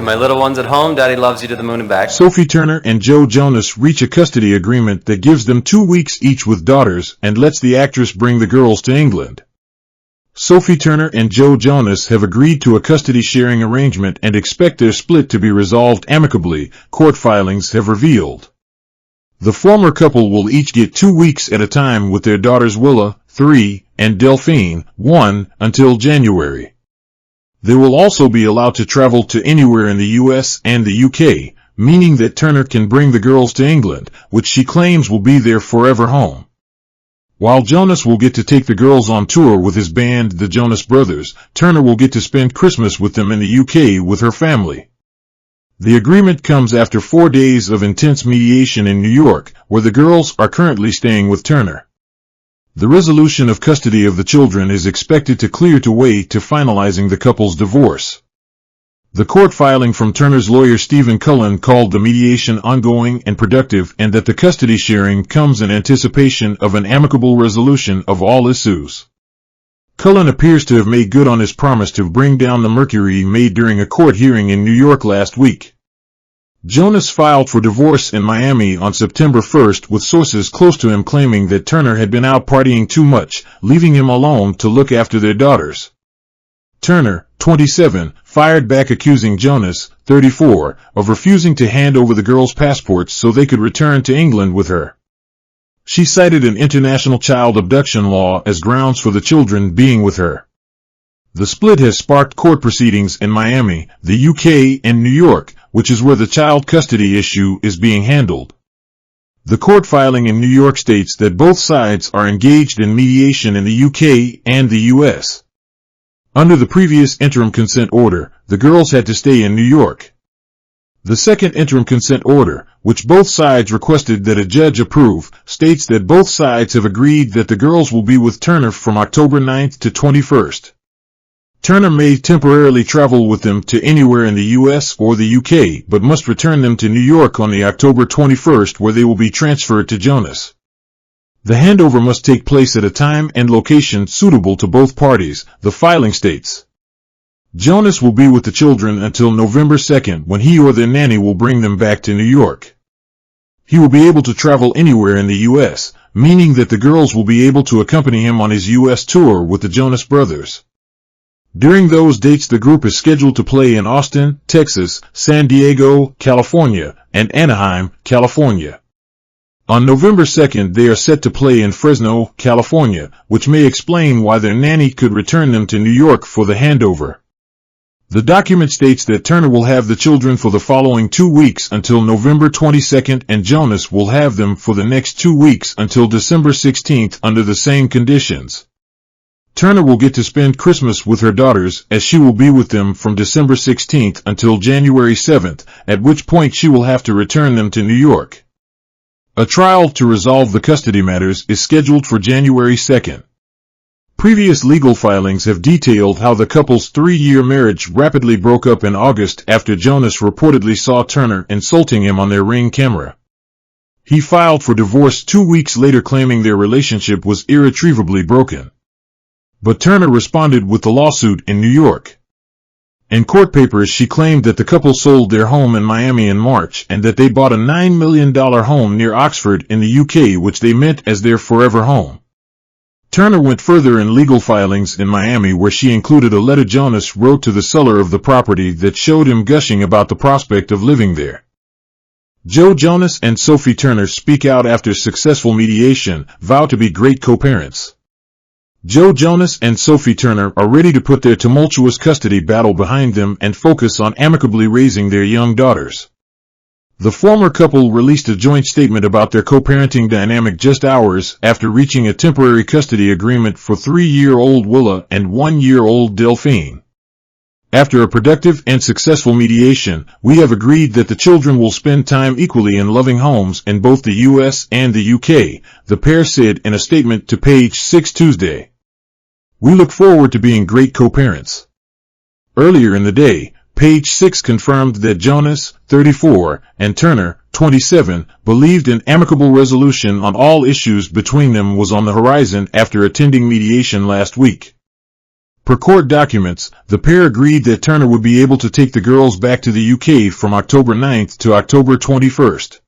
my little ones at home, Daddy loves you to the moon and back. Sophie Turner and Joe Jonas reach a custody agreement that gives them 2 weeks each with daughters and lets the actress bring the girls to England. Sophie Turner and Joe Jonas have agreed to a custody sharing arrangement and expect their split to be resolved amicably, court filings have revealed. The former couple will each get 2 weeks at a time with their daughters Willa, 3, and Delphine, 1, until January. They will also be allowed to travel to anywhere in the US and the UK, meaning that Turner can bring the girls to England, which she claims will be their forever home. While Jonas will get to take the girls on tour with his band, the Jonas Brothers, Turner will get to spend Christmas with them in the UK with her family. The agreement comes after 4 days of intense mediation in New York, where the girls are currently staying with Turner. The resolution of custody of the children is expected to clear the way to finalizing the couple's divorce. The court filing from Turner's lawyer Stephen Cullen called the mediation ongoing and productive, and that the custody sharing comes in anticipation of an amicable resolution of all issues. Cullen appears to have made good on his promise to bring down the mercury made during a court hearing in New York last week. Jonas filed for divorce in Miami on September 1st, with sources close to him claiming that Turner had been out partying too much, leaving him alone to look after their daughters. Turner, 27, fired back accusing Jonas, 34, of refusing to hand over the girls' passports so they could return to England with her. She cited an international child abduction law as grounds for the children being with her. The split has sparked court proceedings in Miami, the UK, and New York, which is where the child custody issue is being handled. The court filing in New York states that both sides are engaged in mediation in the UK and the US. Under the previous interim consent order, the girls had to stay in New York. The second interim consent order, which both sides requested that a judge approve, states that both sides have agreed that the girls will be with Turner from October 9th to 21st. Turner may temporarily travel with them to anywhere in the US or the UK, but must return them to New York on the October 21st, where they will be transferred to Jonas. The handover must take place at a time and location suitable to both parties, the filing states. Jonas will be with the children until November 2nd, when he or their nanny will bring them back to New York. He will be able to travel anywhere in the US, meaning that the girls will be able to accompany him on his US tour with the Jonas Brothers. During those dates, the group is scheduled to play in Austin, Texas, San Diego, California, and Anaheim, California. On November 2nd, they are set to play in Fresno, California, which may explain why their nanny could return them to New York for the handover. The document states that Turner will have the children for the following 2 weeks until November 22nd, and Jonas will have them for the next 2 weeks until December 16th under the same conditions. Turner will get to spend Christmas with her daughters, as she will be with them from December 16th until January 7th, at which point she will have to return them to New York. A trial to resolve the custody matters is scheduled for January 2nd. Previous legal filings have detailed how the couple's 3-year marriage rapidly broke up in August after Jonas reportedly saw Turner insulting him on their Ring camera. He filed for divorce 2 weeks later, claiming their relationship was irretrievably broken. But Turner responded with the lawsuit in New York. In court papers, she claimed that the couple sold their home in Miami in March and that they bought a $9 million home near Oxford in the UK, which they meant as their forever home. Turner went further in legal filings in Miami, where she included a letter Jonas wrote to the seller of the property that showed him gushing about the prospect of living there. Joe Jonas and Sophie Turner speak out after successful mediation, vow to be great co-parents. Joe Jonas and Sophie Turner are ready to put their tumultuous custody battle behind them and focus on amicably raising their young daughters. The former couple released a joint statement about their co-parenting dynamic just hours after reaching a temporary custody agreement for 3-year-old Willa and 1-year-old Delphine. After a productive and successful mediation, we have agreed that the children will spend time equally in loving homes in both the US and the UK, the pair said in a statement to Page 6 Tuesday. We look forward to being great co-parents. Earlier in the day, Page 6 confirmed that Jonas, 34, and Turner, 27, believed an amicable resolution on all issues between them was on the horizon after attending mediation last week. Per court documents, the pair agreed that Turner would be able to take the girls back to the UK from October 9th to October 21st.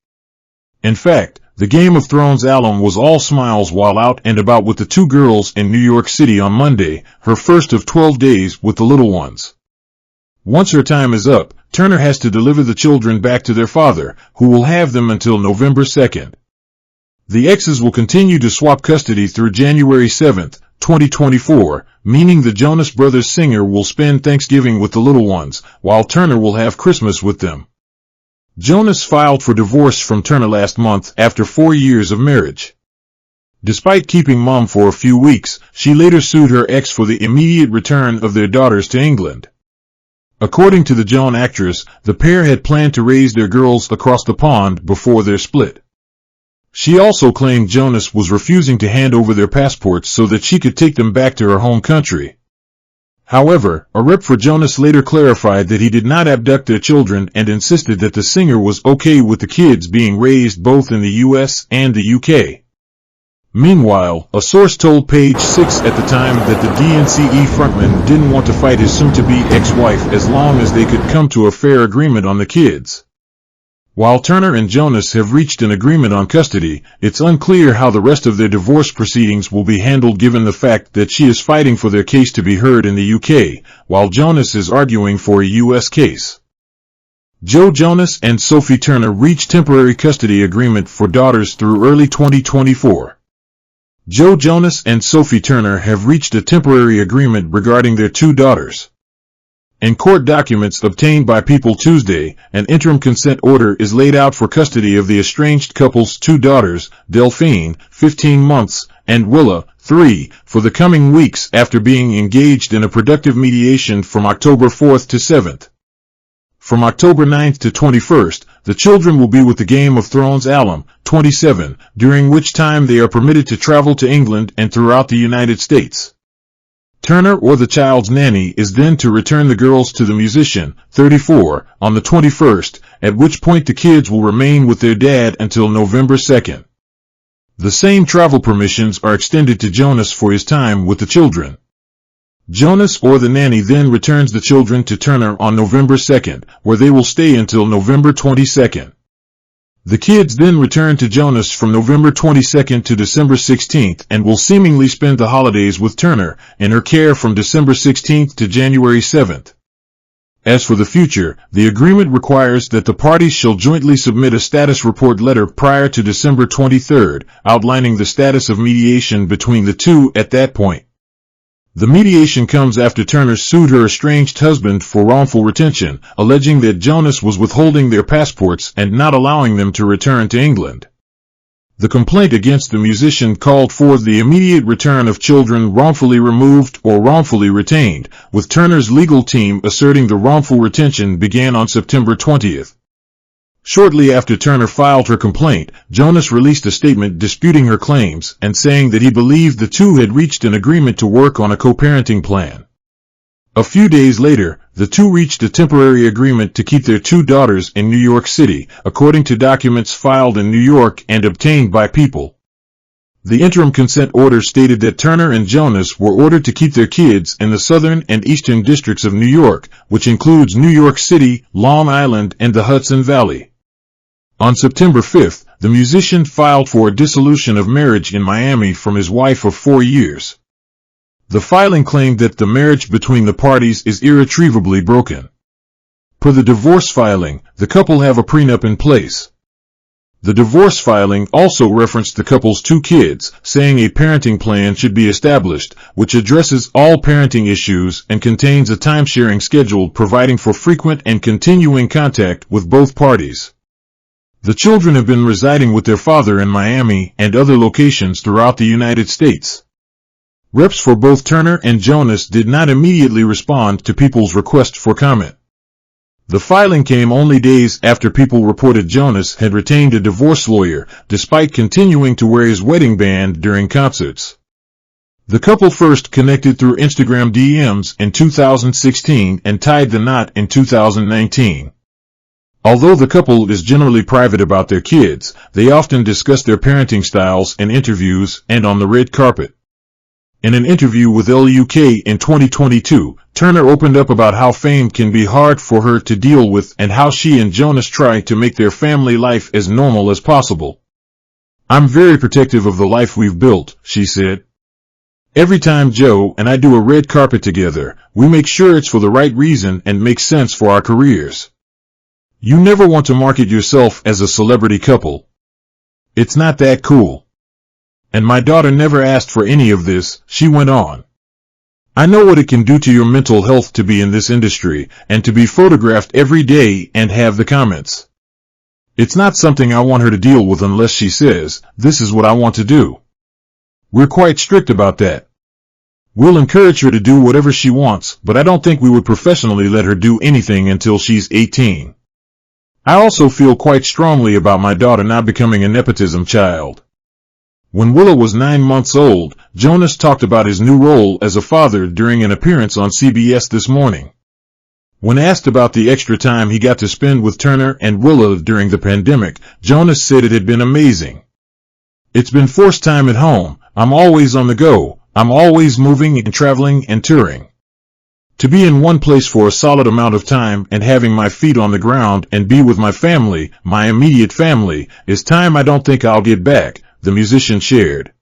In fact, the Game of Thrones alum was all smiles while out and about with the two girls in New York City on Monday, her first of 12 days with the little ones. Once her time is up, Turner has to deliver the children back to their father, who will have them until November 2nd. The exes will continue to swap custody through January 7, 2024, meaning the Jonas Brothers singer will spend Thanksgiving with the little ones, while Turner will have Christmas with them. Jonas filed for divorce from Turner last month after 4 years of marriage. Despite keeping mom for a few weeks, she later sued her ex for the immediate return of their daughters to England. According to the Joan actress, the pair had planned to raise their girls across the pond before their split. She also claimed Jonas was refusing to hand over their passports so that she could take them back to her home country. However, a rep for Jonas later clarified that he did not abduct their children and insisted that the singer was okay with the kids being raised both in the US and the UK. Meanwhile, a source told Page 6 at the time that the DNCE frontman didn't want to fight his soon-to-be ex-wife as long as they could come to a fair agreement on the kids. While Turner and Jonas have reached an agreement on custody, it's unclear how the rest of their divorce proceedings will be handled given the fact that she is fighting for their case to be heard in the UK, while Jonas is arguing for a US case. Joe Jonas and Sophie Turner reached temporary custody agreement for daughters through early 2024. Joe Jonas and Sophie Turner have reached a temporary agreement regarding their two daughters. In court documents obtained by People Tuesday, an interim consent order is laid out for custody of the estranged couple's two daughters, Delphine, 15 months, and Willa, 3, for the coming weeks after being engaged in a productive mediation from October 4th to 7th. From October 9th to 21st, the children will be with the Game of Thrones alum, 27, during which time they are permitted to travel to England and throughout the United States. Turner or the child's nanny is then to return the girls to the musician, 34, on the 21st, at which point the kids will remain with their dad until November 2nd. The same travel permissions are extended to Jonas for his time with the children. Jonas or the nanny then returns the children to Turner on November 2nd, where they will stay until November 22nd. The kids then return to Jonas from November 22nd to December 16th and will seemingly spend the holidays with Turner in her care from December 16th to January 7th. As for the future, the agreement requires that the parties shall jointly submit a status report letter prior to December 23rd, outlining the status of mediation between the two at that point. The mediation comes after Turner sued her estranged husband for wrongful retention, alleging that Jonas was withholding their passports and not allowing them to return to England. The complaint against the musician called for the immediate return of children wrongfully removed or wrongfully retained, with Turner's legal team asserting the wrongful retention began on September 20th. Shortly after Turner filed her complaint, Jonas released a statement disputing her claims and saying that he believed the two had reached an agreement to work on a co-parenting plan. A few days later, the two reached a temporary agreement to keep their two daughters in New York City, according to documents filed in New York and obtained by People. The interim consent order stated that Turner and Jonas were ordered to keep their kids in the southern and eastern districts of New York, which includes New York City, Long Island, and the Hudson Valley. On September 5th, the musician filed for a dissolution of marriage in Miami from his wife of 4 years. The filing claimed that the marriage between the parties is irretrievably broken. Per the divorce filing, the couple have a prenup in place. The divorce filing also referenced the couple's two kids, saying a parenting plan should be established, which addresses all parenting issues and contains a time-sharing schedule providing for frequent and continuing contact with both parties. The children have been residing with their father in Miami and other locations throughout the United States. Reps for both Turner and Jonas did not immediately respond to People's request for comment. The filing came only days after People reported Jonas had retained a divorce lawyer, despite continuing to wear his wedding band during concerts. The couple first connected through Instagram DMs in 2016 and tied the knot in 2019. Although the couple is generally private about their kids, they often discuss their parenting styles in interviews and on the red carpet. In an interview with LUK in 2022, Turner opened up about how fame can be hard for her to deal with and how she and Jonas try to make their family life as normal as possible. "I'm very protective of the life we've built," she said. "Every time Joe and I do a red carpet together, we make sure it's for the right reason and makes sense for our careers. You never want to market yourself as a celebrity couple. It's not that cool. And my daughter never asked for any of this," she went on. "I know what it can do to your mental health to be in this industry and to be photographed every day and have the comments. It's not something I want her to deal with unless she says, 'This is what I want to do.' We're quite strict about that. We'll encourage her to do whatever she wants, but I don't think we would professionally let her do anything until she's 18. I also feel quite strongly about my daughter not becoming a nepotism child." When Willa was 9 months old, Jonas talked about his new role as a father during an appearance on CBS This Morning. When asked about the extra time he got to spend with Turner and Willa during the pandemic, Jonas said it had been amazing. "It's been forced time at home. I'm always on the go. I'm always moving and traveling and touring. To be in one place for a solid amount of time and having my feet on the ground and be with my family, my immediate family, is time I don't think I'll get back," the musician shared.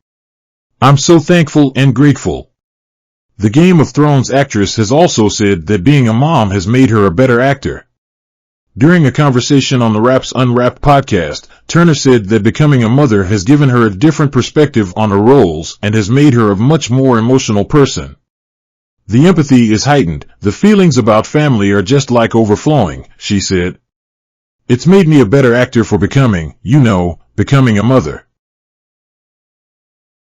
"I'm so thankful and grateful." The Game of Thrones actress has also said that being a mom has made her a better actor. During a conversation on the Raps Unwrapped podcast, Turner said that becoming a mother has given her a different perspective on her roles and has made her a much more emotional person. "The empathy is heightened. The feelings about family are just like overflowing," she said. "It's made me a better actor for becoming a mother."